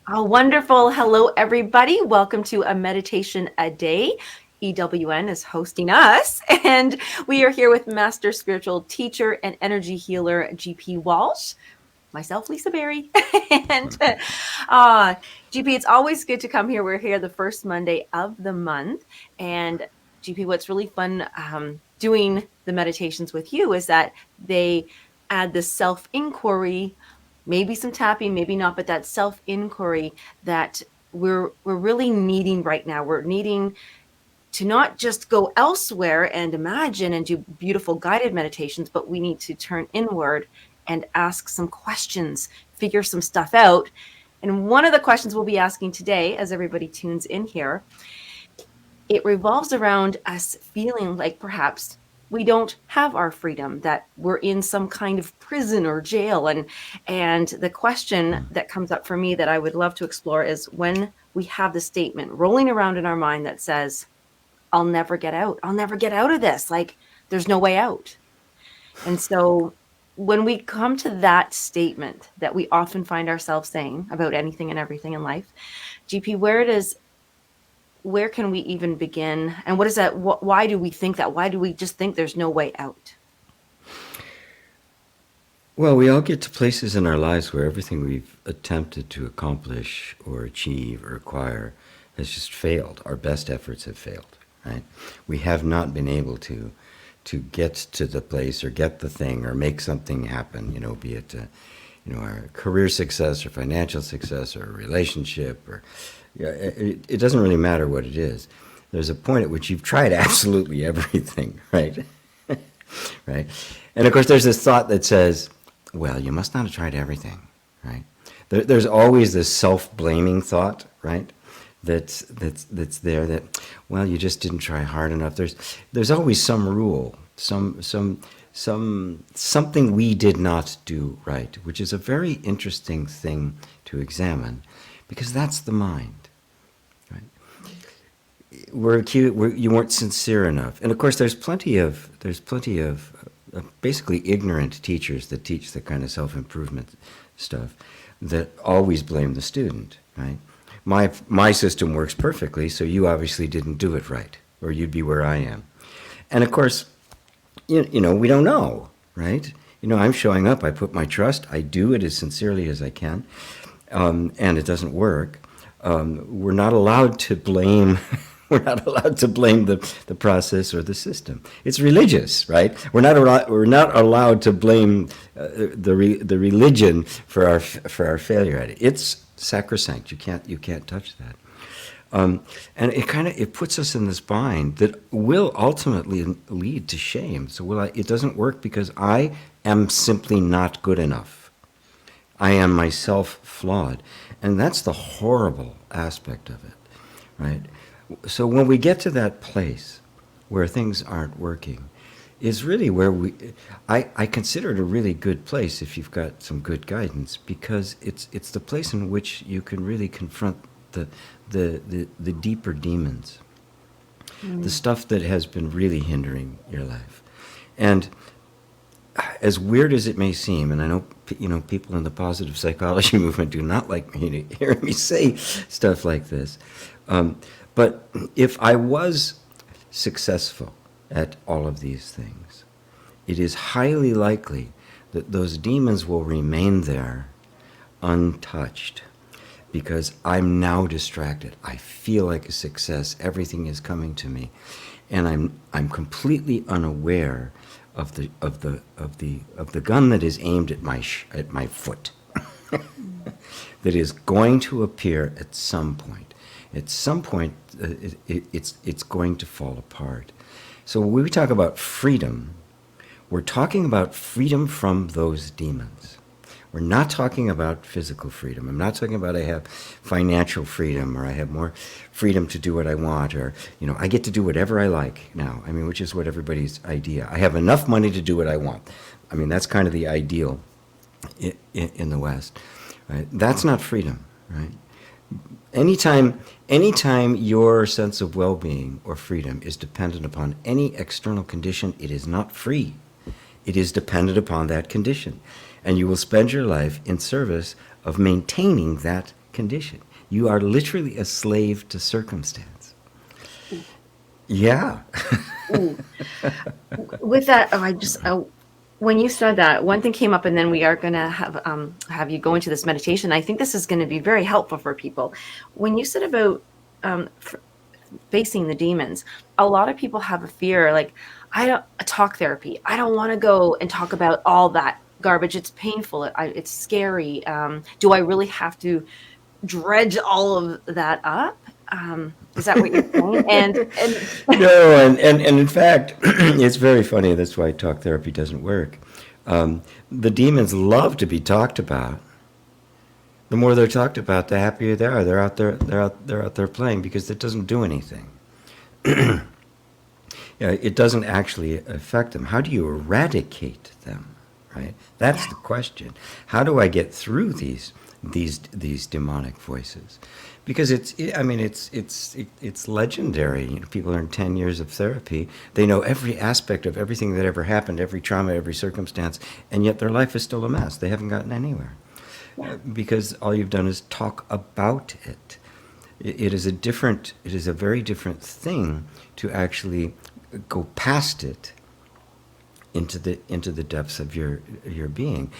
Oh, wonderful. Hello, everybody. Welcome to A Meditation a Day. EWN is hosting us, and we are here with Master Spiritual Teacher and Energy Healer, GP Walsh, myself, Lisa Berry. and GP, it's always good to come here. We're here the first Monday of the month. And GP, what's really fun doing the meditations with you is that they add the self-inquiry, maybe some tapping, maybe not, but that self-inquiry that we're really needing right now. We're needing to not just go elsewhere and imagine and do beautiful guided meditations, but we need to turn inward and ask some questions, figure some stuff out. And one of the questions we'll be asking today, as everybody tunes in here, it revolves around us feeling like perhaps we don't have our freedom, that we're in some kind of prison or jail. And the question that comes up for me that I would love to explore is when we have the statement rolling around in our mind that says, I'll never get out. I'll never get out of this. Like, there's no way out. And so when we come to that statement that we often find ourselves saying about anything and everything in life, GP, where can we even begin? And what is that? Why do we think that? Why do we just think there's no way out? Well, we all get to places in our lives where everything we've attempted to accomplish or achieve or acquire has just failed. Our best efforts have failed, right? We have not been able to get to the place or get the thing or make something happen, be it our career success or financial success or a relationship or it doesn't really matter what it is. There's a point at which you've tried absolutely everything, right? Right? And of course, there's this thought that says, well, you must not have tried everything, right? There's always this self-blaming thought, right? That's there that, well, you just didn't try hard enough. There's always some rule, something we did not do right, which is a very interesting thing to examine, because that's the mind. You weren't sincere enough, and of course, there's plenty of basically ignorant teachers that teach the kind of self-improvement stuff that always blame the student. Right? My system works perfectly, so you obviously didn't do it right, or you'd be where I am. And of course, we don't know, right? I'm showing up. I put my trust. I do it as sincerely as I can, and it doesn't work. We're not allowed to blame. We're not allowed to blame the process or the system. It's religious, right? We're not allowed to blame the religion for our failure at it. It's sacrosanct. You can't touch that. And it puts us in this bind that will ultimately lead to shame. So it doesn't work because I am simply not good enough. I am myself flawed, and that's the horrible aspect of it, right? So when we get to that place where things aren't working, is really where I consider it a really good place if you've got some good guidance, because it's the place in which you can really confront the deeper demons, the stuff that has been really hindering your life. And as weird as it may seem, and I know people in the positive psychology movement do not like hearing me say stuff like this, but if I was successful at all of these things, it is highly likely that those demons will remain there untouched, because I'm now distracted. I feel like a success. Everything is coming to me, and I'm completely unaware of the gun that is aimed at my foot, that is going to appear at some point. At some point, it's going to fall apart. So when we talk about freedom, we're talking about freedom from those demons. We're not talking about physical freedom. I'm not talking about I have financial freedom, or I have more freedom to do what I want, or I get to do whatever I like now. Which is what everybody's idea. I have enough money to do what I want. That's kind of the ideal in the West. Right? That's not freedom, right? Anytime your sense of well-being or freedom is dependent upon any external condition, it is not free. It is dependent upon that condition. And you will spend your life in service of maintaining that condition. You are literally a slave to circumstance. Yeah. Ooh. With that, when you said that, one thing came up, and then we are going to have you go into this meditation. I think this is going to be very helpful for people. When you said about facing the demons, a lot of people have a fear, like, talk therapy. I don't want to go and talk about all that garbage. It's painful. It's scary. Do I really have to dredge all of that up? Is that what you're saying? And No, and in fact, it's very funny. That's why talk therapy doesn't work. The demons love to be talked about. The more they're talked about, the happier they are. They're out there. They're out there playing because it doesn't do anything. It doesn't actually affect them. How do you eradicate them? Right. That's the question. How do I get through these demonic voices? Because it's legendary. You know, people are in 10 years of therapy. They know every aspect of everything that ever happened, every trauma, every circumstance, and yet their life is still a mess. They haven't gotten anywhere. Because all you've done is talk about it. It is a very different thing to actually go past it into the depths of your being.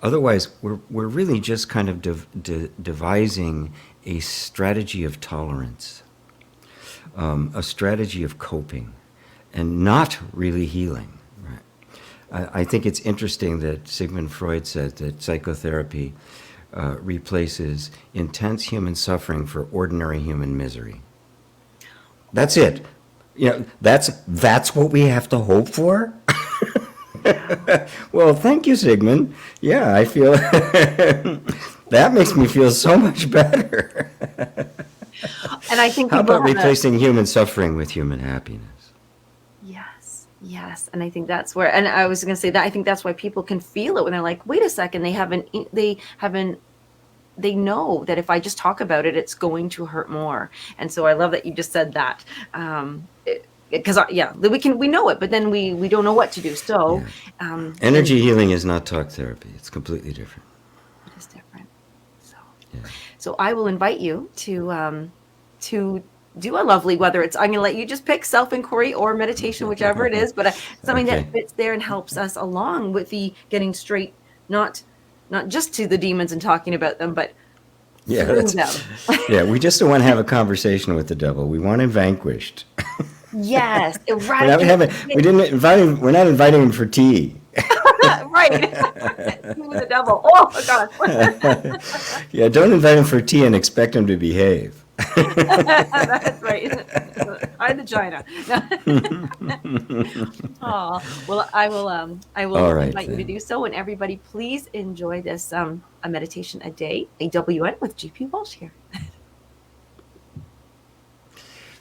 Otherwise, we're really just kind of devising a strategy of tolerance, a strategy of coping, and not really healing. Right? I think it's interesting that Sigmund Freud said that psychotherapy replaces intense human suffering for ordinary human misery. That's it. You know, that's what we have to hope for. Well, thank you, Sigmund. Yeah, I feel that makes me feel so much better. And I think How people about have replacing human suffering with human happiness? Yes, and I think that's where, and I was going to say that I think that's why people can feel it when they're like, wait a second, they know that if I just talk about it, it's going to hurt more. And so I love that you just said that. Because we know it, but then we don't know what to do. So energy healing is not talk therapy. It's completely different. It is different. Yeah. So I will invite you to do a lovely, whether it's, I'm going to let you just pick self-inquiry or meditation, whichever it is, but something that fits there and helps us along with the getting straight, not just to the demons and talking about them, but through them. We just don't want to have a conversation with the devil. We want him vanquished. Yes, we're not inviting him for tea. Right. The devil. Oh my God. Yeah, don't invite him for tea and expect him to behave. That's right. I'm the China. Oh, well, I will invite you to do so. And everybody, please enjoy this a meditation a day, EWN with GP Walsh here.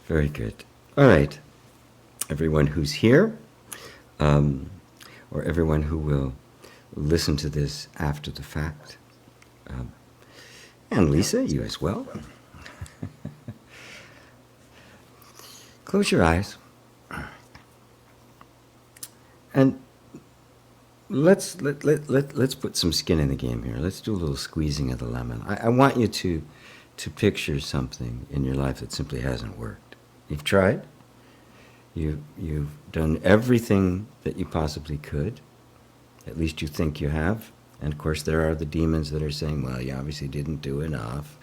Very good. All right. Everyone who's here, or everyone who will listen to this after the fact, and Lisa, you as well. Close your eyes. And let's put some skin in the game here. Let's do a little squeezing of the lemon. I want you to picture something in your life that simply hasn't worked. You've tried. You've done everything that you possibly could. At least you think you have. And of course there are the demons that are saying, well, you obviously didn't do enough.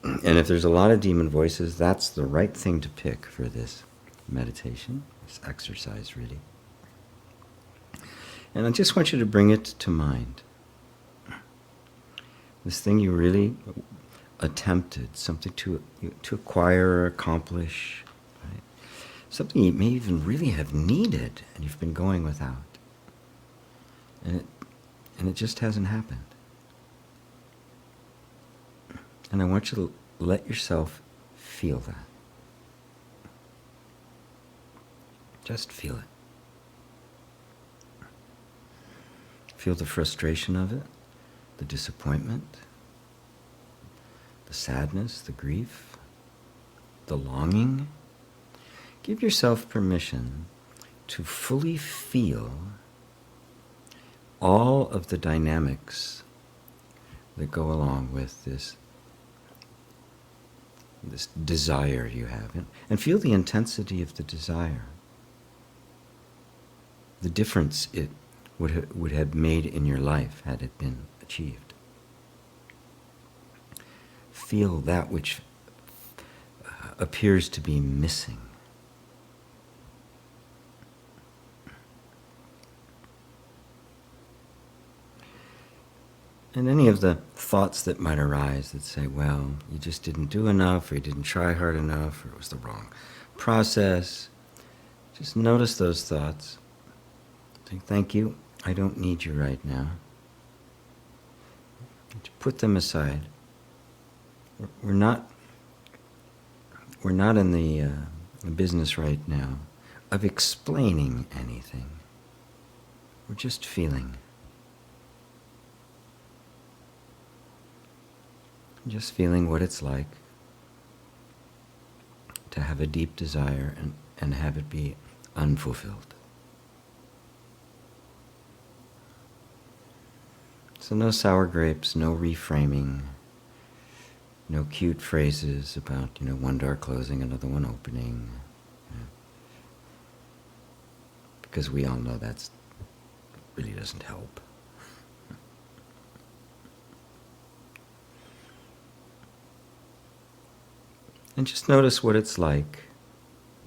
And if there's a lot of demon voices, that's the right thing to pick for this meditation, this exercise really. And I just want you to bring it to mind. This thing you really attempted, something to acquire or accomplish, right? Something you may even really have needed and you've been going without. And it just hasn't happened. And I want you to let yourself feel that. Just feel it. Feel the frustration of it, the disappointment, the sadness, the grief, the longing. Give yourself permission to fully feel all of the dynamics that go along with this this desire you have, and feel the intensity of the desire, the difference it would have made in your life had it been achieved. Feel that which appears to be missing. And any of the thoughts that might arise that say, well, you just didn't do enough, or you didn't try hard enough, or it was the wrong process, just notice those thoughts. Say, thank you, I don't need you right now. Put them aside. We're not in the business right now of explaining anything. We're just feeling. Just feeling what it's like to have a deep desire and have it be unfulfilled. So no sour grapes, no reframing, no cute phrases about, one door closing, another one opening. Because we all know that really doesn't help. And just notice what it's like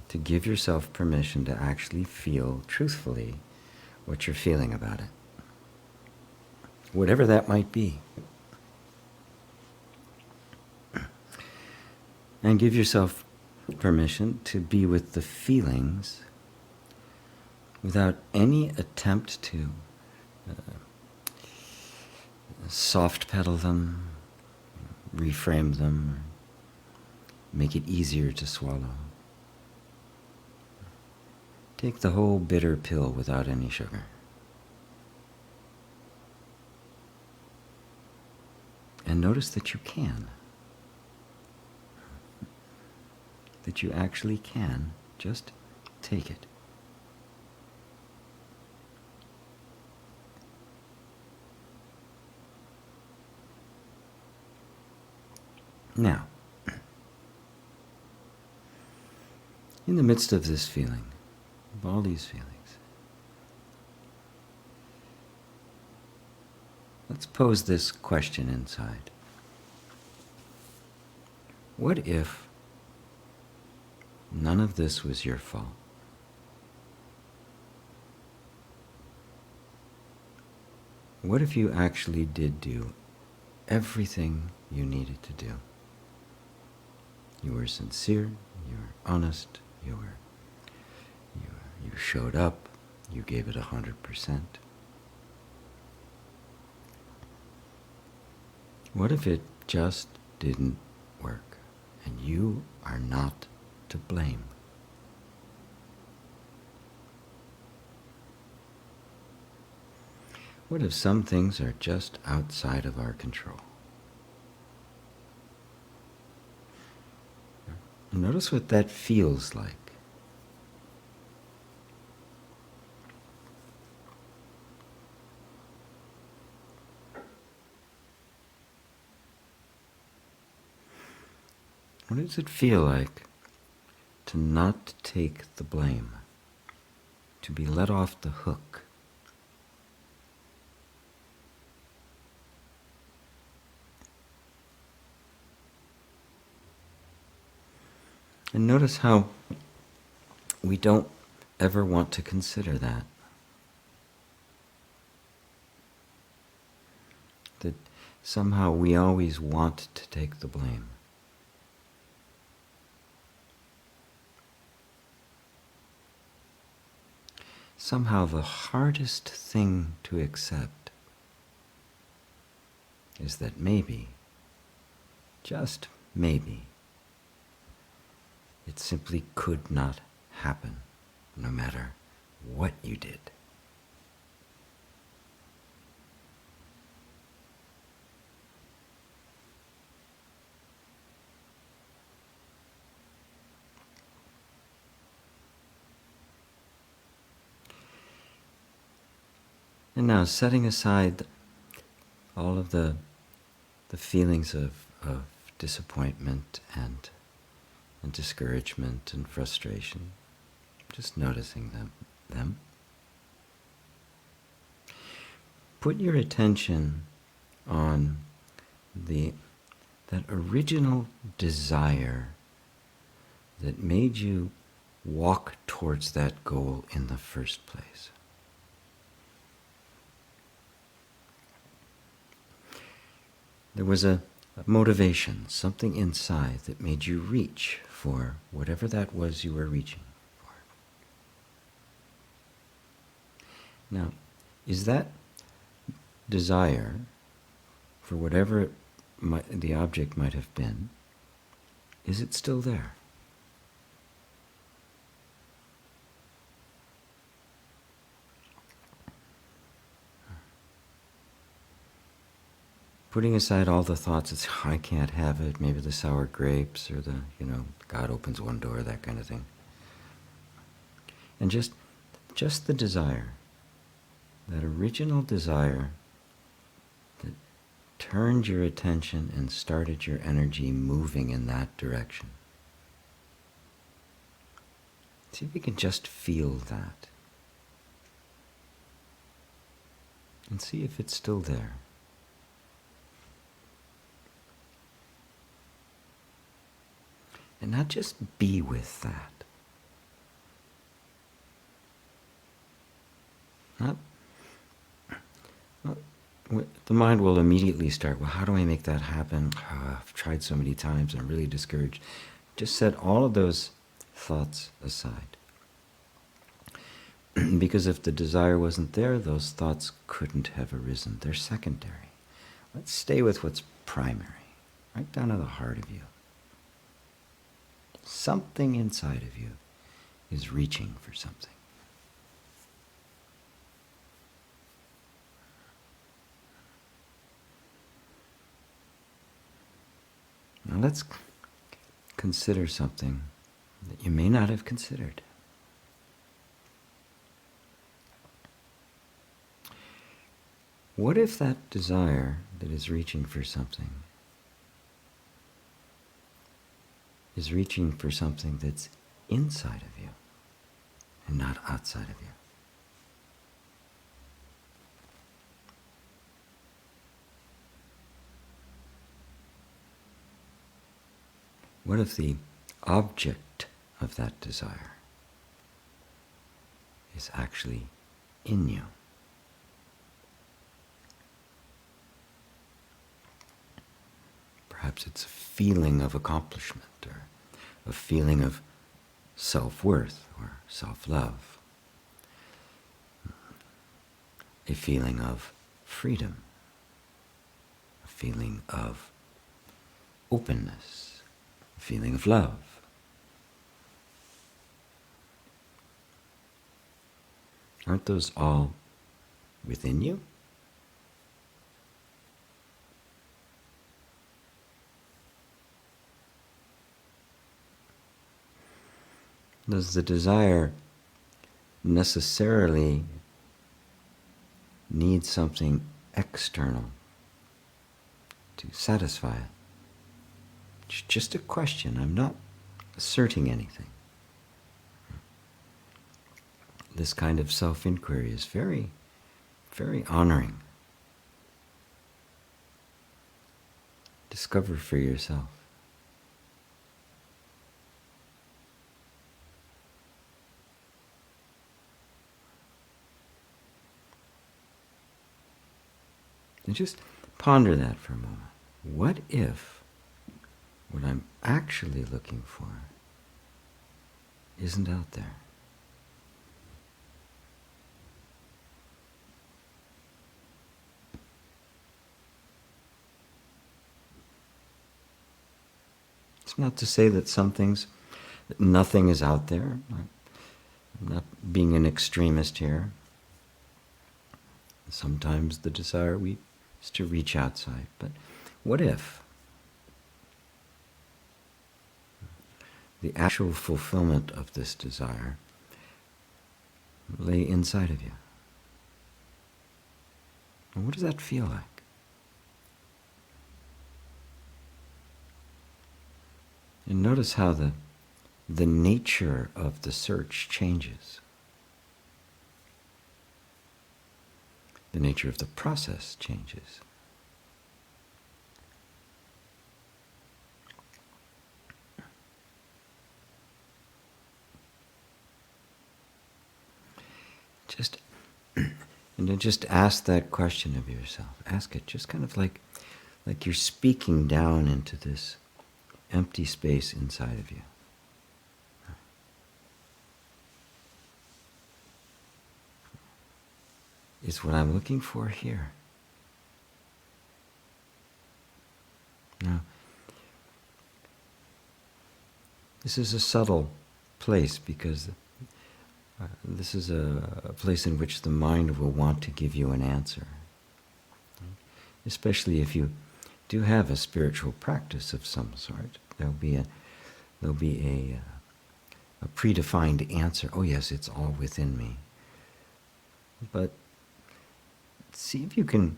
to give yourself permission to actually feel truthfully what you're feeling about it. Whatever that might be. And give yourself permission to be with the feelings without any attempt to soft pedal them, reframe them, make it easier to swallow. Take the whole bitter pill without any sugar. And notice that you can. That you actually can just take it. Now, in the midst of this feeling, of all these feelings, let's pose this question inside. What if none of this was your fault? What if you actually did do everything you needed to do? You were sincere, you were honest, you showed up, you gave it 100%. What if it just didn't work and you are not to blame? What if some things are just outside of our control? Notice what that feels like. What does it feel like to not take the blame, to be let off the hook? And notice how we don't ever want to consider that. That somehow we always want to take the blame. Somehow the hardest thing to accept is that maybe, just maybe, it simply could not happen, no matter what you did. And now, setting aside all of the feelings of disappointment and and discouragement and frustration. Just noticing them. Put your attention on that original desire that made you walk towards that goal in the first place. There was a motivation, something inside that made you reach for whatever that was you were reaching for. Now, is that desire for whatever the object might have been, is it still there? Putting aside all the thoughts, it's, I can't have it, maybe the sour grapes or God opens one door, that kind of thing. And just the desire, that original desire that turned your attention and started your energy moving in that direction. See if you can just feel that. And see if it's still there. And not just be with that. The mind will immediately start, well, how do I make that happen? Oh, I've tried so many times, I'm really discouraged. Just set all of those thoughts aside. Because if the desire wasn't there, those thoughts couldn't have arisen. They're secondary. Let's stay with what's primary, right down to the heart of you. Something inside of you is reaching for something. Now let's consider something that you may not have considered. What if that desire that is reaching for something is reaching for something that's inside of you and not outside of you? What if the object of that desire is actually in you? Perhaps it's a feeling of accomplishment or a feeling of self-worth or self-love, a feeling of freedom, a feeling of openness, a feeling of love. Aren't those all within you? Does the desire necessarily need something external to satisfy it? It's just a question. I'm not asserting anything. This kind of self-inquiry is very, very honoring. Discover for yourself. And just ponder that for a moment. What if what I'm actually looking for isn't out there? It's not to say that that nothing is out there. I'm not being an extremist here. Sometimes the desire is to reach outside. But what if the actual fulfillment of this desire lay inside of you? And what does that feel like? And notice how the the nature of the search changes. The nature of the process changes. Just and then just ask that question of yourself. Ask it just kind of like you're speaking down into this empty space inside of you. Is what I'm looking for here? Now, this is a subtle place because this is a place in which the mind will want to give you an answer. Especially if you do have a spiritual practice of some sort. There'll be a predefined answer. Oh yes, it's all within me. But see if you can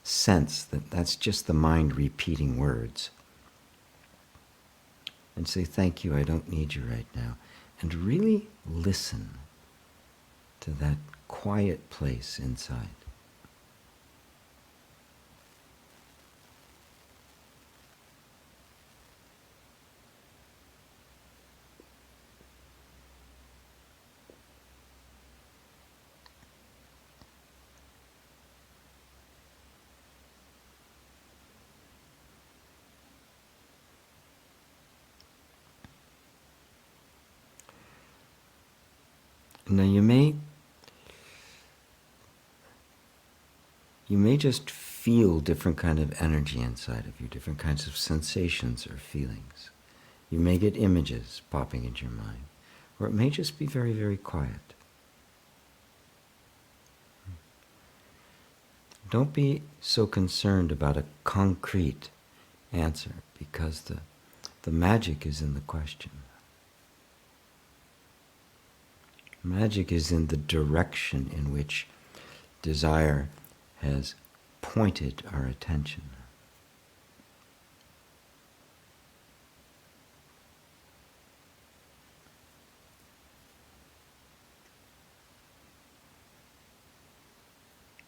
sense that that's just the mind repeating words. And say, thank you, I don't need you right now. And really listen to that quiet place inside. Now you may just feel different kind of energy inside of you, different kinds of sensations or feelings. You may get images popping into your mind, or it may just be very, very quiet. Don't be so concerned about a concrete answer, because the magic is in the question. Magic is in the direction in which desire has pointed our attention.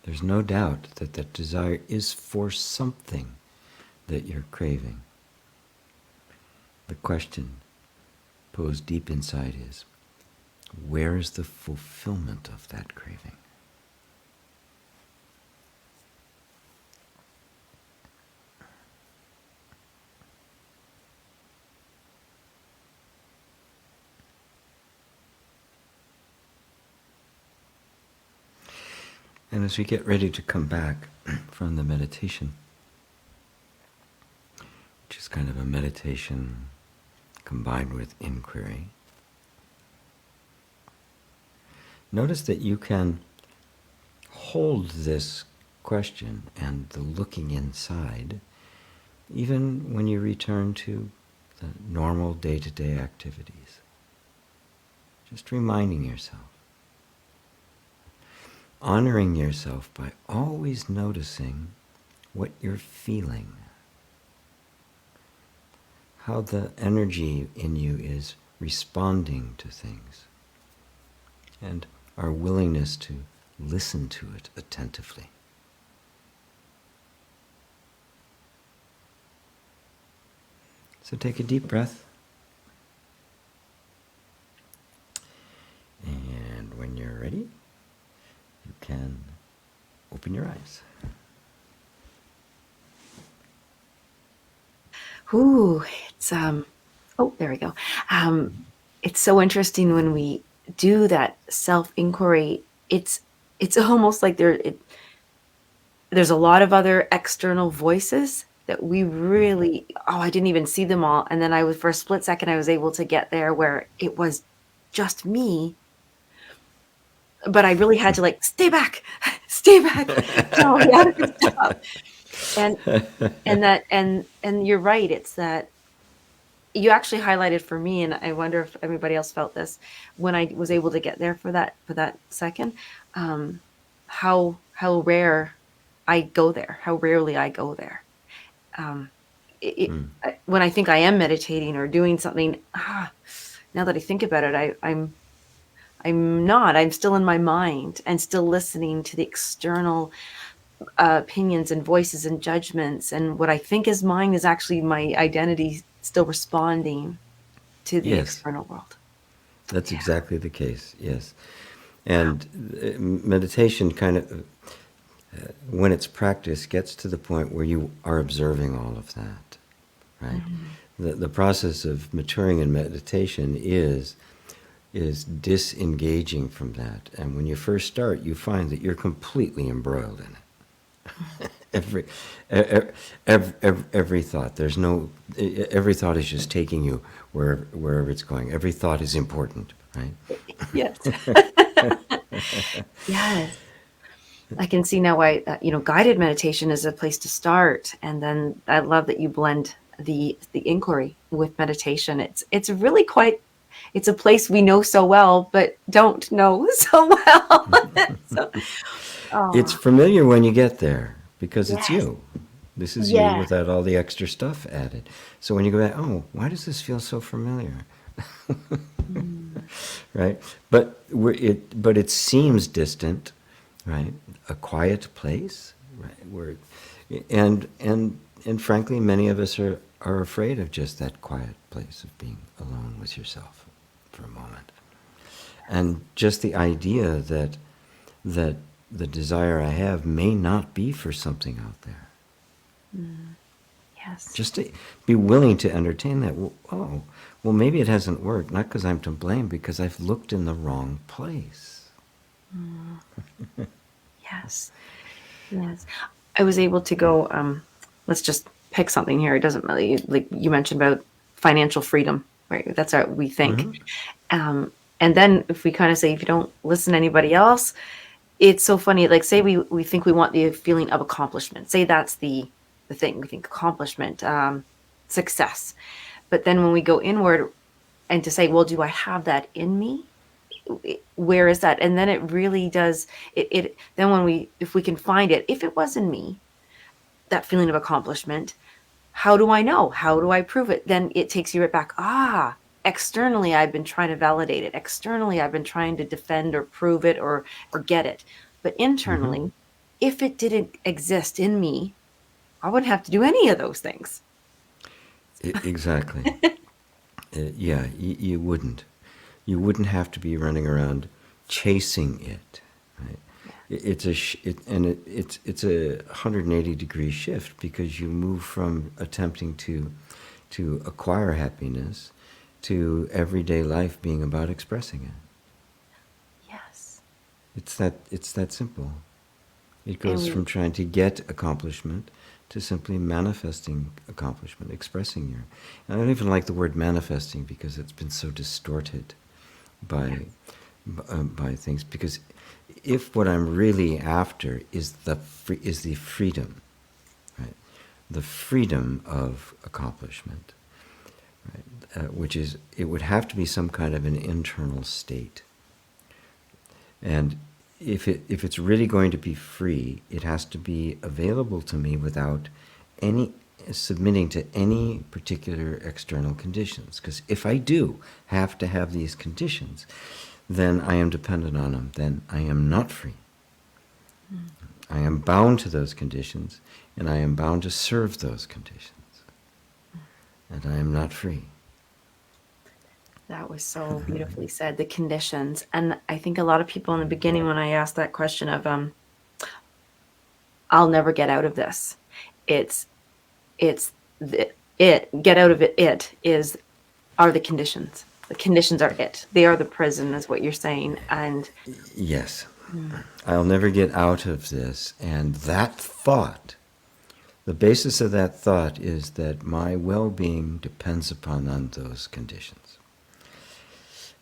There's no doubt that that desire is for something that you're craving. The question posed deep inside is, where is the fulfillment of that craving? And as we get ready to come back from the meditation, which is kind of a meditation combined with inquiry, notice that you can hold this question and the looking inside even when you return to the normal day-to-day activities. Just reminding yourself. Honoring yourself by always noticing what you're feeling. How the energy in you is responding to things. And our willingness to listen to it attentively. So take a deep breath. And when you're ready, you can open your eyes. Ooh, it's oh, there we go. It's so interesting when we do that self-inquiry. It's almost like there's a lot of other external voices that we really, I didn't even see them all. And then for a split second, I was able to get there where it was just me. But I really had to stay back, stay back. No, we had to stop. And you're right. It's that you actually highlighted for me, and I wonder if everybody else felt this when I was able to get there for that second, how rare I go there, how rarely I go there. when I think I am meditating or doing something, now that I think about it, I'm not. I'm still in my mind and still listening to the external opinions and voices and judgments. And what I think is mine is actually my identity still responding to the Yes, external world. that's Yeah. exactly the case. Yes. And meditation kind of, when it's practiced, gets to the point where you are observing all of that, right? Mhm. The process of maturing in meditation is disengaging from that. And when you first start, you find that you're completely embroiled in it. Every thought. There's no. Every thought is just taking you wherever it's going. Every thought is important, right? Yes. Yes. I can see now why, guided meditation is a place to start. And then I love that you blend the inquiry with meditation. It's really quite, it's a place we know so well, but don't know so well. So, It's oh, familiar when you get there because it's yes. you. This is you Yes. without all the extra stuff added. So when you go back, oh, why does this feel so familiar? Mm, Right? But it seems distant, right? A quiet place, right? And frankly, many of us are afraid of just that quiet place of being alone with yourself for a moment. And just the idea that the desire I have may not be for something out there. mm, yes. Just to be willing to entertain that. Well, maybe it hasn't worked, not because I'm to blame, because I've looked in the wrong place. Mm, yes. Yes. I was able to go, let's just pick something here. It doesn't really, like you mentioned about financial freedom, right? That's what we think. Mm-hmm. And then if we kind of say, if you don't listen to anybody else, it's so funny. Like, say we think we want the feeling of accomplishment. Say that's the thing. We think accomplishment, success. But then when we go inward and to say, well, do I have that in me? Where is that? And then it really does it then when we if we can find it, if it was in me, that feeling of accomplishment, how do I know? How do I prove it? Then it takes you right back. Externally I've been trying to validate it. Externally I've been trying to defend or prove it or get it. But Mm-hmm. internally, if it didn't exist in me, I wouldn't have to do any of those things. Exactly. Yeah, you wouldn't. You wouldn't have to be running around chasing it. Right? It's it's a 180-degree shift because you move from attempting to acquire happiness to everyday life being about expressing it. Yes. It's that simple. It And goes from trying to get accomplishment to simply manifesting accomplishment, expressing your. And I don't even like the word manifesting because it's been so distorted yeah. by by things. Because if what I'm really after is the freedom, right? The freedom of accomplishment, right? Which is, it would have to be some kind of an internal state. And if it's really going to be free, it has to be available to me without any submitting to any particular external conditions. Because if I do have to have these conditions, then I am dependent on them. Then I am not free. Mm. I am bound to those conditions, and I am bound to serve those conditions. And I am not free. That was so beautifully said. The conditions. And I think a lot of people in the beginning, when I asked that question of, I'll never get out of this. It's it's get out of it is are the conditions. The conditions are it. They are the prison, is what you're saying. And Yes, mm, I'll never get out of this. And that thought, the basis of that thought is that my well-being depends upon those conditions.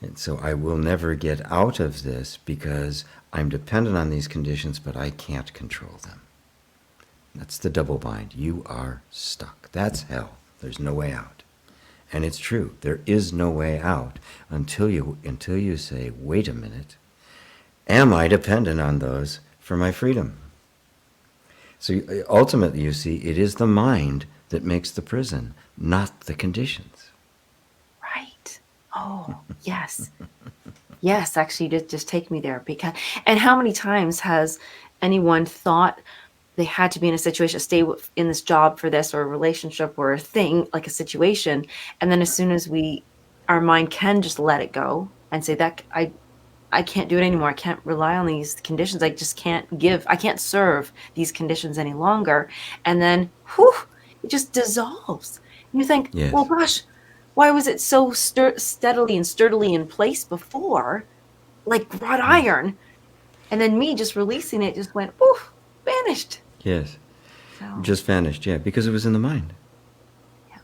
And so I will never get out of this because I'm dependent on these conditions, but I can't control them. That's the double bind. You are stuck. That's hell. There's no way out. And it's true. There is no way out until you say, wait a minute, am I dependent on those for my freedom? So ultimately, you see, it is the mind that makes the prison, not the conditions. Right. Oh, yes. Yes, actually, just take me there. Because, and how many times has anyone thought they had to be in a situation, stay in this job for this, or a relationship, or a thing, like a situation, and then as soon as our mind can just let it go and say that I can't do it anymore. I can't rely on these conditions. I just I can't serve these conditions any longer. And then, whew, it just dissolves. And you think, well, Yes. gosh, why was it so steadily and sturdily in place before, like wrought Yes. iron? And then me just releasing it just went, poof, vanished. Yes. So, Just vanished, yeah, because it was in the mind. yeah.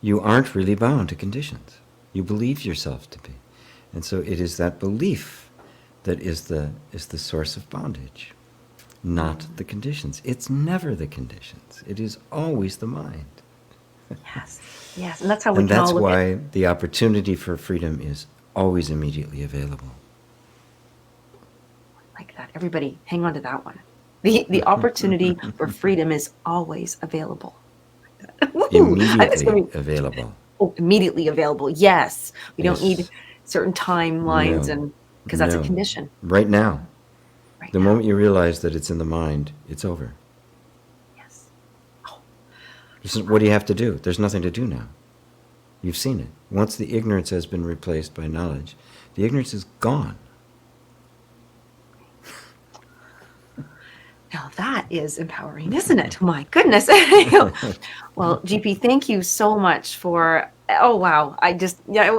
You aren't really bound to conditions. You believe yourself to be. And so it is that belief that is the source of bondage, not the conditions. It's never the conditions. It is always the mind. Yes. Yes. And that's how we And can that's all look at why the opportunity for freedom is always immediately available. like that. Everybody, hang on to that one. The opportunity for freedom is always available. I'm just Immediately going to available. immediately available. Yes. We don't need Yes. certain timelines, No. and because that's a No. condition Right now. right The now. moment you realize that it's in the mind, it's over. Yes. Oh, What do you have to do? There's nothing to do now. You've seen it. Once the ignorance has been replaced by knowledge, the ignorance is gone. now that is empowering, isn't it? My goodness. Well, GP, thank you so much for. Oh wow! I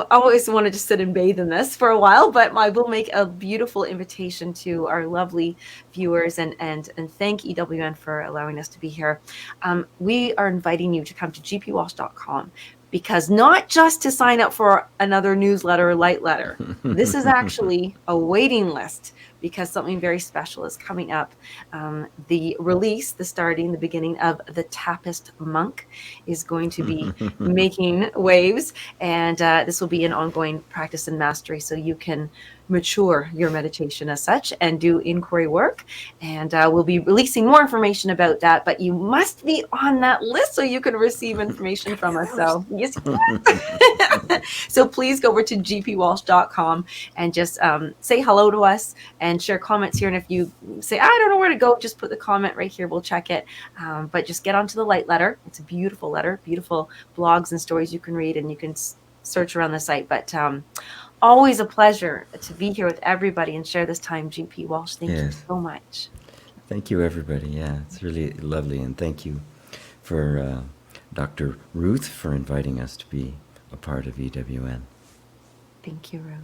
always want to just sit and bathe in this for a while, but I will make a beautiful invitation to our lovely viewers, and thank EWN for allowing us to be here. We are inviting you to come to gpwalsh.com, because not just to sign up for another newsletter or light letter. This is actually a waiting list, because something very special is coming up. The beginning of the Tappist Monk is going to be making waves, and this will be an ongoing practice and mastery, so you can mature your meditation as such and do inquiry work. And we'll be releasing more information about that, but you must be on that list so you can receive information from us. So yes, so please go over to gpwalsh.com and just say hello to us and share comments here. And if you say, I don't know where to go, just put the comment right here. We'll check it. But just get onto the light letter. It's a beautiful letter, beautiful blogs and stories you can read, and you can search around the site. But always a pleasure to be here with everybody and share this time, GP Walsh. Thank you Yes. so much. Thank you, everybody. Yeah, it's really lovely. And thank you for Dr. Ruth for inviting us to be a part of EWN. Thank you, Ruth.